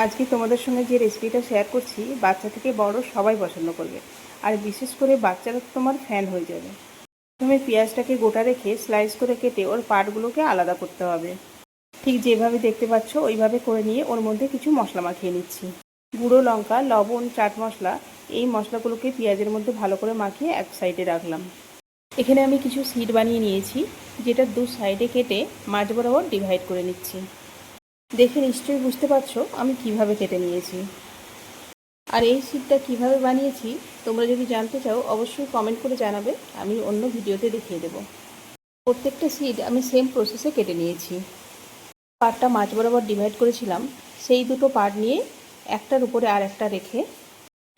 আজকে তোমাদের সঙ্গে যে রেসিপিটা শেয়ার করছি, বাচ্চা থেকে বড় সবাই পছন্দ করবে। আর বিশেষ করে বাচ্চারা তো তোমার ফ্যান হয়ে যাবে। প্রথমে পেঁয়াজটাকে গোটা রেখে স্লাইস করে কেটে ওর পার্টগুলোকে আলাদা করতে হবে। ঠিক যেভাবে দেখতে পাচ্ছ ওইভাবে করে নিয়ে ওর মধ্যে কিছু মশলা মাখিয়ে নিচ্ছি। গুঁড়ো লঙ্কা, লবণ, চাট মশলা, এই মশলাগুলোকে পেঁয়াজের মধ্যে ভালো করে মাখিয়ে এক সাইডে রাখলাম। এখানে আমি কিছু সিট বানিয়ে নিয়েছি, যেটা দু সাইডে কেটে মাঝ বরাবর ডিভাইড করে নিচ্ছি। দেখে নিশ্চয়ই বুঝতে পারছো আমি কিভাবে কেটে নিয়েছি। আর এই সিটটা কিভাবে বানিয়েছি তোমরা যদি জানতে চাও অবশ্যই কমেন্ট করে জানাবে, আমি অন্য ভিডিওতে দেখিয়ে দেব। প্রত্যেকটা সিট আমি সেম প্রসেসে কেটে নিয়েছি। পার্টটা মাঝ বরাবর ডিভাইড করেছিলাম, সেই দুটো পার্ট নিয়ে একটার উপরে আর একটা রেখে,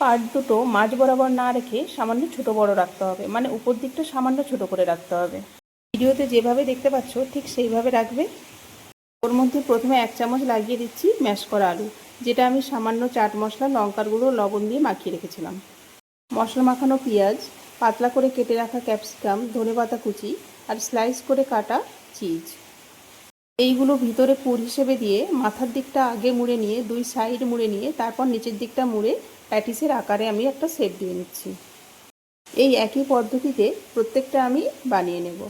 পার্ট দুটো মাঝ বরাবর না রেখে সামান্য ছোট বড় রাখতে হবে, মানে উপর দিকটা সামান্য ছোট করে রাখতে হবে। ভিডিওতে যেভাবে দেখতে পাচ্ছ ঠিক সেইভাবে রাখবে। ওর মধ্যে প্রথমে 1 চামচ লাগিয়ে দিচ্ছি ম্যাশ করা আলু, যেটা আমি সামান্য চাট মশলা, লঙ্কার গুঁড়ো, লবণ দিয়ে মাখিয়ে রেখেছিলাম। মশলা মাখানো পেঁয়াজ, পাতলা করে কেটে রাখা ক্যাপসিকাম, ধনেপাতা কুচি আর স্লাইস করে কাটা চিজ, এইগুলো ভিতরে পুর হিসেবে দিয়ে মাথার দিকটা আগে মুড়ে নিয়ে দুই সাইড মুড়ে নিয়ে তারপর নিচের দিকটা মুড়ে প্যাটিসের আকারে আমি একটা শেপ দিয়ে নিচ্ছি। এই একই পদ্ধতিতে প্রত্যেকটা আমি বানিয়ে নেব।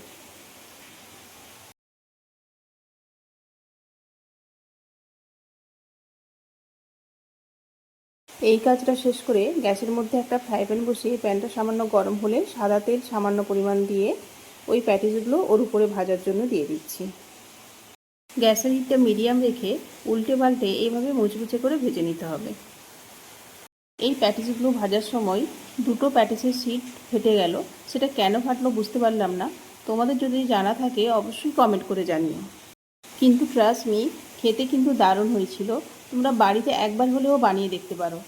এই কাজটা শেষ করে গ্যাসের মধ্যে একটা ফ্রাই প্যান বসিয়ে প্যানটা সামান্য গরম হলে সাদা তেল সামান্য পরিমাণ দিয়ে ওই প্যাটিসগুলো ওর উপরে ভাজার জন্য দিয়ে দিচ্ছি। গ্যাসের হিটটা মিডিয়াম রেখে উল্টে পাল্টে এইভাবে মুচমুচে করে ভেজে নিতে হবে। এই প্যাটিসগুলো ভাজার সময় দুটো প্যাটিসের সিট ফেটে গেল, সেটা কেন ফাটলো বুঝতে পারলাম না। তোমাদের যদি জানা থাকে অবশ্যই কমেন্ট করে জানিও। কিন্তু ট্রাস্ট মি, খেতে কিন্তু দারুণ হয়েছিল। তোমরা বাড়িতে একবার হলেও বানিয়ে দেখতে পারো।